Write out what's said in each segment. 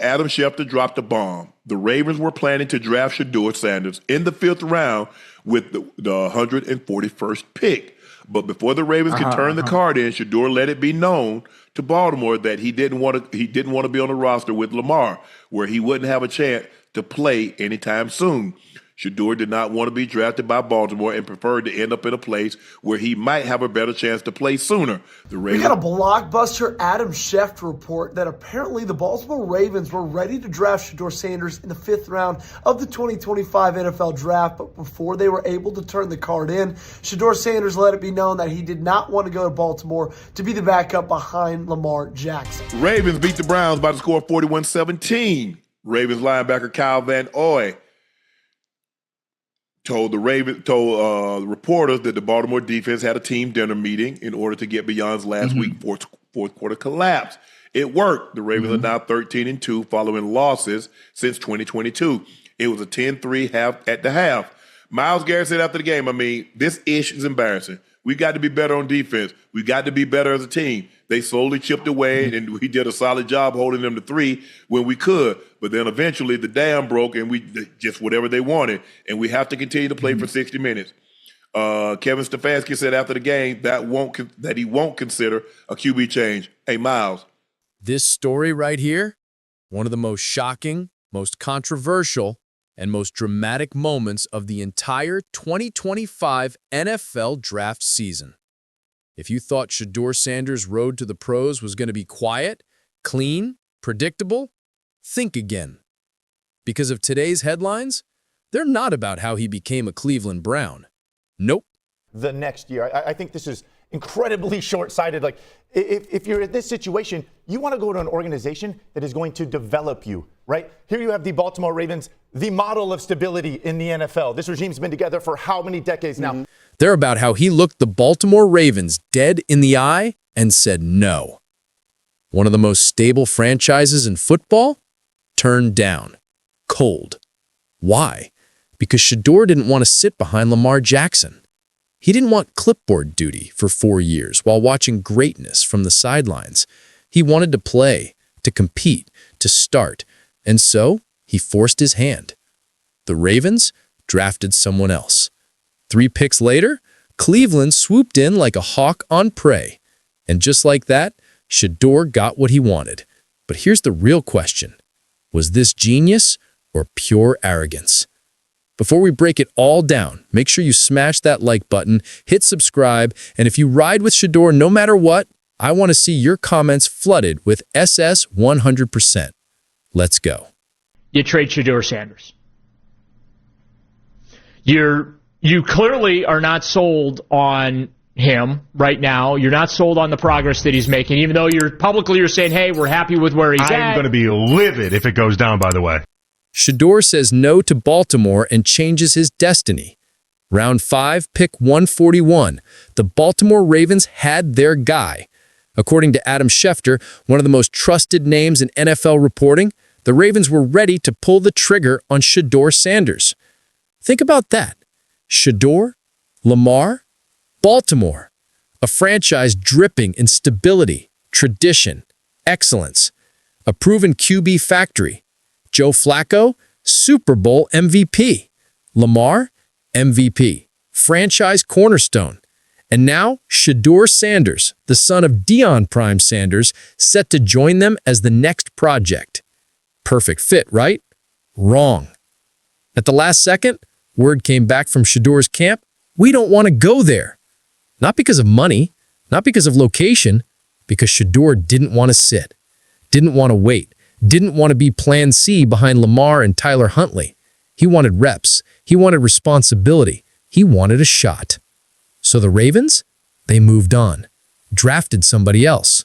Adam Schefter dropped a bomb. The Ravens were planning to draft Shedeur Sanders in the 5th round with the 141st pick. But before the Ravens could turn the card in, Shedeur let it be known to Baltimore that he didn't want to be on the roster with Lamar, where he wouldn't have a chance to play anytime soon. Shedeur did not want to be drafted by Baltimore and preferred to end up in a place where he might have a better chance to play sooner. We got a blockbuster Adam Schefter report that apparently the Baltimore Ravens were ready to draft Shedeur Sanders in the 5th round of the 2025 NFL Draft, but before they were able to turn the card in, Shedeur Sanders let it be known that he did not want to go to Baltimore to be the backup behind Lamar Jackson. Ravens beat the Browns by the score of 41-17. Ravens linebacker Kyle Van Noy told reporters that the Baltimore defense had a team dinner meeting in order to get beyond last week's fourth quarter collapse. It worked. The Ravens are now 13-2 following losses since 2022. It was a 10-3 at the half. Myles Garrett said after the game, this ish is embarrassing. We got to be better on defense. We got to be better as a team. They slowly chipped away, and we did a solid job holding them to 3 when we could. But then eventually the dam broke, and we just whatever they wanted. And we have to continue to play for 60 minutes. Kevin Stefanski said after the game that he won't consider a QB change. Hey, Myles. This story right here, one of the most shocking, most controversial, and most dramatic moments of the entire 2025 NFL draft season. If you thought Shedeur Sanders' road to the pros was going to be quiet, clean, predictable, think again. Because of today's headlines, they're not about how he became a Cleveland Brown. Nope. The next year, I think this is incredibly short-sighted. Like, if you're in this situation, you want to go to an organization that is going to develop you, right? Here you have the Baltimore Ravens, the model of stability in the NFL. This regime's been together for how many decades now? They're about how he looked the Baltimore Ravens dead in the eye and said no. One of the most stable franchises in football? Turned down. Cold. Why? Because Shedeur didn't want to sit behind Lamar Jackson. He didn't want clipboard duty for 4 years while watching greatness from the sidelines. He wanted to play, to compete, to start, and so he forced his hand. The Ravens drafted someone else. 3 picks later, Cleveland swooped in like a hawk on prey. And just like that, Shedeur got what he wanted. But here's the real question. Was this genius or pure arrogance? Before we break it all down, make sure you smash that like button, hit subscribe, and if you ride with Shedeur no matter what, I want to see your comments flooded with SS 100%. Let's go. You trade Shedeur Sanders. You clearly are not sold on him right now. You're not sold on the progress that he's making, even though you're saying, hey, we're happy with where he's at. I'm going to be livid if it goes down, by the way. Shedeur says no to Baltimore and changes his destiny. Round 5, pick 141. The Baltimore Ravens had their guy. According to Adam Schefter, one of the most trusted names in NFL reporting, the Ravens were ready to pull the trigger on Shedeur Sanders. Think about that. Shedeur, Lamar, Baltimore, a franchise dripping in stability, tradition, excellence, a proven QB factory. Joe Flacco, Super Bowl MVP. Lamar, MVP, franchise cornerstone. And now, Shedeur Sanders, the son of Deion Prime Sanders, set to join them as the next project. Perfect fit, right? Wrong. At the last second, word came back from Shedeur's camp, we don't want to go there. Not because of money, not because of location, because Shedeur didn't want to sit, didn't want to wait, didn't want to be plan C behind Lamar and Tyler Huntley. He wanted reps. He wanted responsibility. He wanted a shot. So the Ravens, they moved on, drafted somebody else.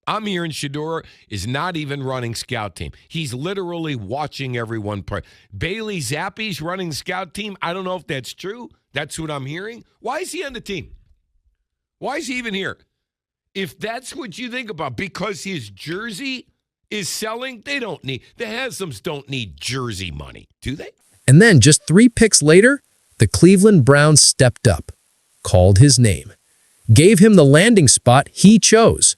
I'm hearing Shedeur is not even running scout team. He's literally watching everyone play. Bailey Zappi's running scout team. I don't know if that's true. That's what I'm hearing. Why is he on the team? Why is he even here? If that's what you think about, because his jersey is selling, the Haslam's don't need jersey money, do they? And then just 3 picks later, the Cleveland Browns stepped up, called his name, gave him the landing spot he chose,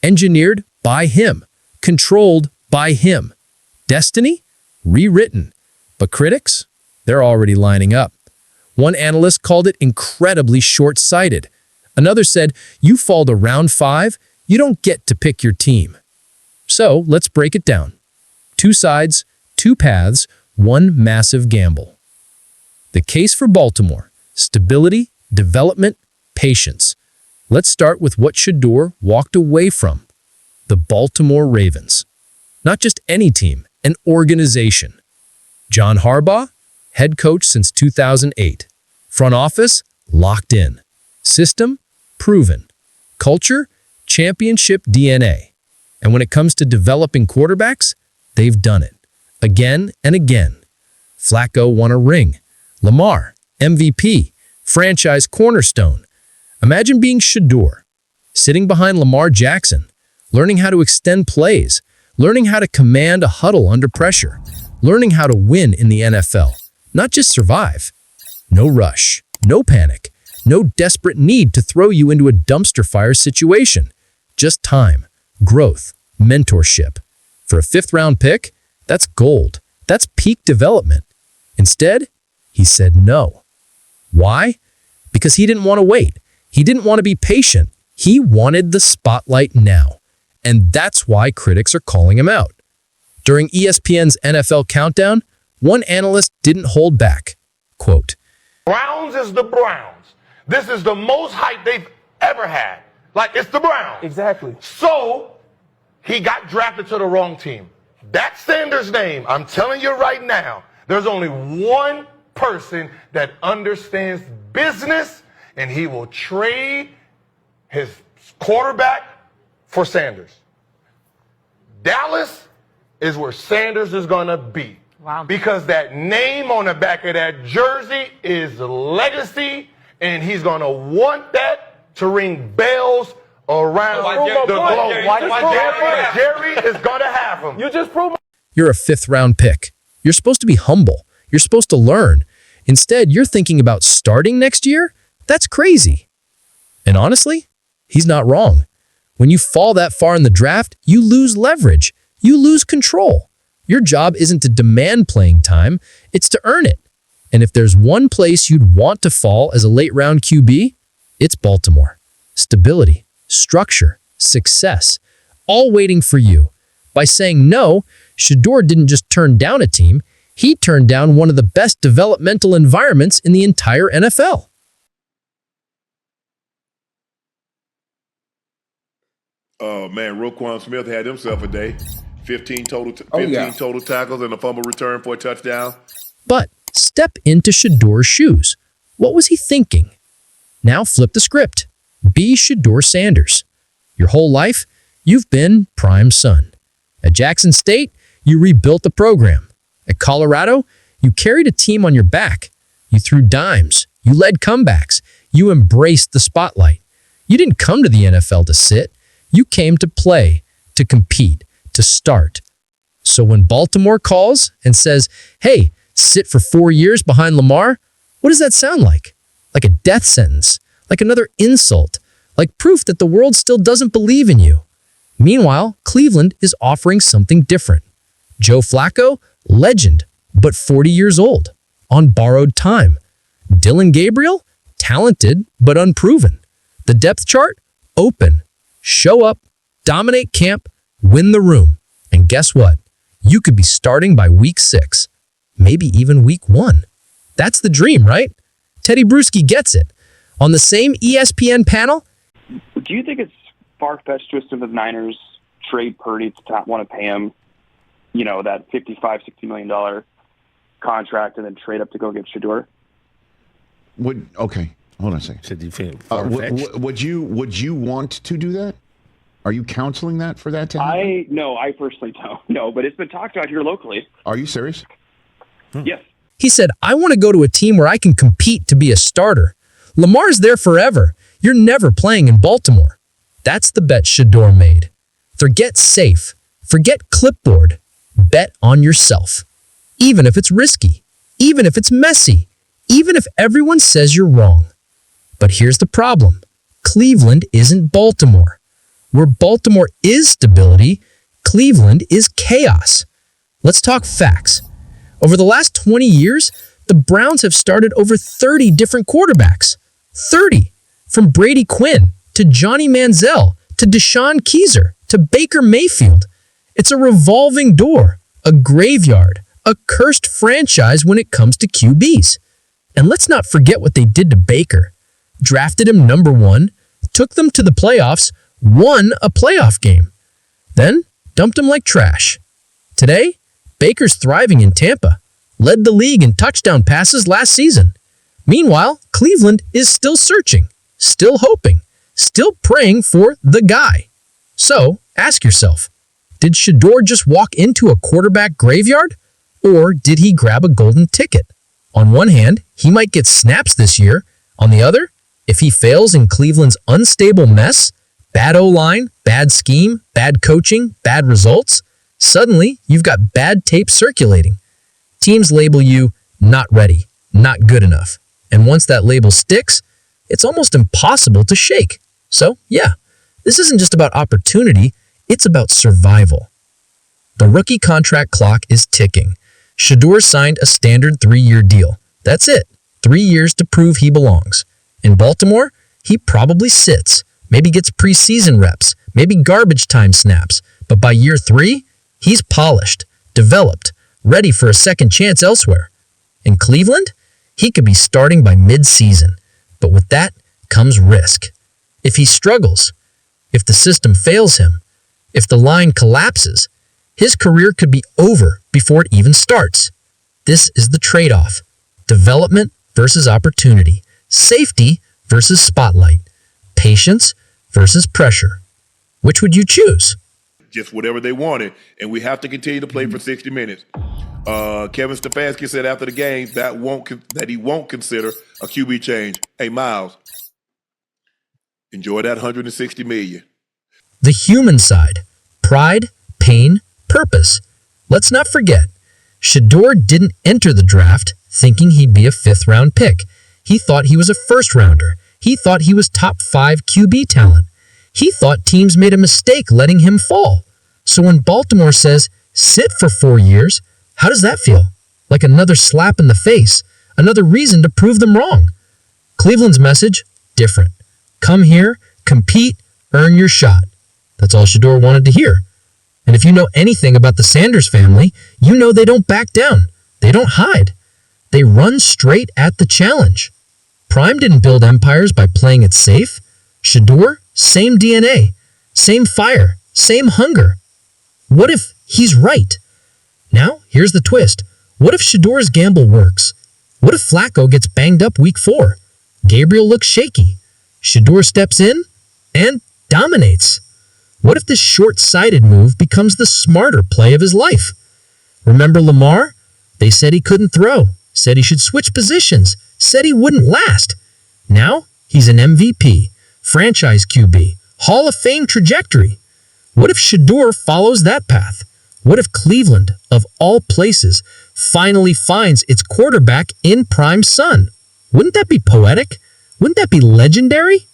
engineered by him, controlled by him. Destiny? Rewritten. But critics? They're already lining up. One analyst called it incredibly short-sighted. Another said, you fall to round 5, you don't get to pick your team. So let's break it down. 2 sides, 2 paths, 1 massive gamble. The case for Baltimore: stability, development, patience. Let's start with what Shedeur walked away from. The Baltimore Ravens. Not just any team, an organization. John Harbaugh, head coach since 2008. Front office, locked in. System, proven. Culture, championship DNA. And when it comes to developing quarterbacks, they've done it. Again and again. Flacco won a ring. Lamar, MVP, franchise cornerstone. Imagine being Shedeur, sitting behind Lamar Jackson, learning how to extend plays, learning how to command a huddle under pressure, learning how to win in the NFL, not just survive. No rush, no panic, no desperate need to throw you into a dumpster fire situation. Just time, growth, mentorship. For a 5th-round pick, that's gold. That's peak development. Instead, he said no. Why? Because he didn't want to wait. He didn't want to be patient. He wanted the spotlight now. And that's why critics are calling him out. During ESPN's NFL Countdown, one analyst didn't hold back. Quote, Browns is the Browns. This is the most hype they've ever had. Like, it's the Browns. Exactly. So, he got drafted to the wrong team. That Sanders name, I'm telling you right now, there's only one person that understands business, and he will trade his quarterback for Sanders. Dallas is where Sanders is going to be. Wow. Because that name on the back of that jersey is legacy, and he's going to want that to ring bells around the globe. Jerry is going to have him. You just proved you're a 5th-round pick. You're supposed to be humble. You're supposed to learn. Instead, you're thinking about starting next year? That's crazy. And honestly, he's not wrong. When you fall that far in the draft, you lose leverage. You lose control. Your job isn't to demand playing time, it's to earn it. And if there's one place you'd want to fall as a late-round QB, it's Baltimore. Stability, structure, success, all waiting for you. By saying no, Shedeur didn't just turn down a team, he turned down one of the best developmental environments in the entire NFL. Man, Roquan Smith had himself a day. 15 total tackles and a fumble return for a touchdown. But step into Shedeur's shoes. What was he thinking? Now flip the script. Be Shedeur Sanders. Your whole life, you've been prime son. At Jackson State, you rebuilt the program. At Colorado, you carried a team on your back. You threw dimes. You led comebacks. You embraced the spotlight. You didn't come to the NFL to sit. You came to play, to compete, to start. So when Baltimore calls and says, hey, sit for 4 years behind Lamar, what does that sound like? Like a death sentence, like another insult, like proof that the world still doesn't believe in you. Meanwhile, Cleveland is offering something different. Joe Flacco, legend, but 40 years old, on borrowed time. Dylan Gabriel, talented, but unproven. The depth chart, open. Show up, dominate camp, win the room. And guess what? You could be starting by week 6, maybe even week 1. That's the dream, right? Teddy Bruschi gets it. On the same ESPN panel, do you think it's far-fetched to assume the Niners trade Purdy to not want to pay him, that $55-60 million contract and then trade up to go get Shedeur? Okay, hold on a second. Would you want to do that? Are you counseling that for that to happen? No, I personally don't. No, but it's been talked about here locally. Are you serious? Yes. he said, I want to go to a team where I can compete to be a starter. Lamar's there forever. You're never playing in Baltimore. That's the bet Shedeur made. Forget safe. Forget clipboard. Bet on yourself. Even if it's risky. Even if it's messy. Even if everyone says you're wrong. But here's the problem. Cleveland isn't Baltimore. Where Baltimore is stability, Cleveland is chaos. Let's talk facts. Over the last 20 years, the Browns have started over 30 different quarterbacks. 30! From Brady Quinn, to Johnny Manziel, to Deshaun Keyser, to Baker Mayfield. It's a revolving door, a graveyard, a cursed franchise when it comes to QBs. And let's not forget what they did to Baker. Drafted him number 1, took them to the playoffs, won a playoff game. Then dumped him like trash. Today, Baker's thriving in Tampa, led the league in touchdown passes last season. Meanwhile, Cleveland is still searching, still hoping, still praying for the guy. So, ask yourself, did Shedeur just walk into a quarterback graveyard? Or did he grab a golden ticket? On one hand, he might get snaps this year. On the other, if he fails in Cleveland's unstable mess, bad O-line, bad scheme, bad coaching, bad results, suddenly you've got bad tape circulating. Teams label you not ready, not good enough. And once that label sticks, it's almost impossible to shake. So, yeah, this isn't just about opportunity, it's about survival. The rookie contract clock is ticking. Shedeur signed a standard 3-year deal. That's it. 3 years to prove he belongs. In Baltimore, he probably sits, maybe gets preseason reps, maybe garbage time snaps, but by year 3, he's polished, developed, ready for a second chance elsewhere. In Cleveland, he could be starting by mid-season, but with that comes risk. If he struggles, if the system fails him, if the line collapses, his career could be over before it even starts. This is the trade-off. Development versus opportunity. Safety versus spotlight. Patience versus pressure. Which would you choose? Just whatever they wanted, and we have to continue to play for 60 minutes. Kevin Stefanski said after the game that he won't consider a QB change. Hey, Miles, enjoy that $160 million. The human side. Pride, pain, purpose. Let's not forget, Shedeur didn't enter the draft thinking he'd be a 5th-round pick. He thought he was a 1st-rounder. He thought he was top 5 QB talent. He thought teams made a mistake letting him fall. So when Baltimore says, sit for 4 years, how does that feel? Like another slap in the face, another reason to prove them wrong. Cleveland's message, different. Come here, compete, earn your shot. That's all Shedeur wanted to hear. And if you know anything about the Sanders family, you know they don't back down. They don't hide. They run straight at the challenge. Prime didn't build empires by playing it safe. Shedeur, same DNA, same fire, same hunger. What if he's right? Now, here's the twist. What if Shedeur's gamble works? What if Flacco gets banged up week 4? Gabriel looks shaky. Shedeur steps in and dominates. What if this short-sighted move becomes the smarter play of his life? Remember Lamar? They said he couldn't throw, said he should switch positions, said he wouldn't last. Now, he's an MVP, franchise QB, Hall of Fame trajectory. What if Shedeur follows that path? What if Cleveland, of all places, finally finds its quarterback in Prime's son? Wouldn't that be poetic? Wouldn't that be legendary?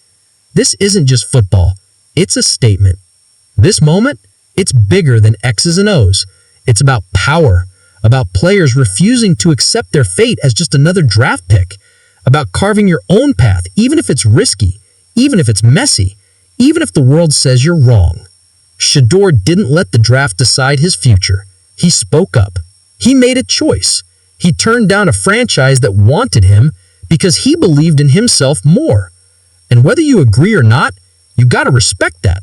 This isn't just football. It's a statement. This moment, it's bigger than X's and O's. It's about power, about players refusing to accept their fate as just another draft pick, about carving your own path, even if it's risky, even if it's messy, even if the world says you're wrong. Shedeur didn't let the draft decide his future. He spoke up. He made a choice. He turned down a franchise that wanted him because he believed in himself more. And whether you agree or not, you gotta respect that.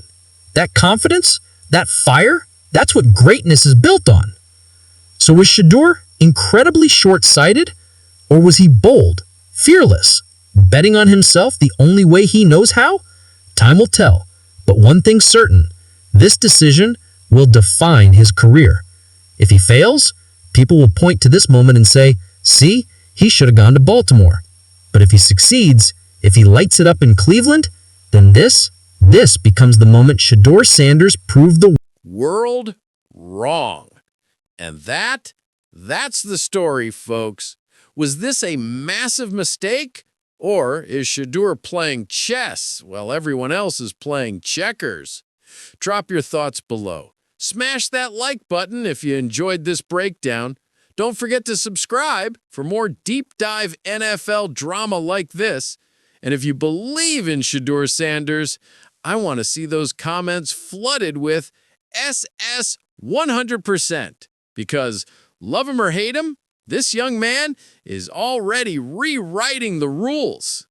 That confidence, that fire, that's what greatness is built on. So was Shedeur incredibly short-sighted? Or was he bold, fearless, betting on himself the only way he knows how? Time will tell. But one thing's certain, this decision will define his career. If he fails, people will point to this moment and say, see, he should have gone to Baltimore. But if he succeeds, if he lights it up in Cleveland, then this becomes the moment Shedeur Sanders proved the world wrong. And that's the story, folks. Was this a massive mistake? Or is Shedeur playing chess while everyone else is playing checkers? Drop your thoughts below. Smash that like button if you enjoyed this breakdown. Don't forget to subscribe for more deep dive NFL drama like this. And if you believe in Shedeur Sanders, I want to see those comments flooded with SS 100%. Because love him or hate him, this young man is already rewriting the rules.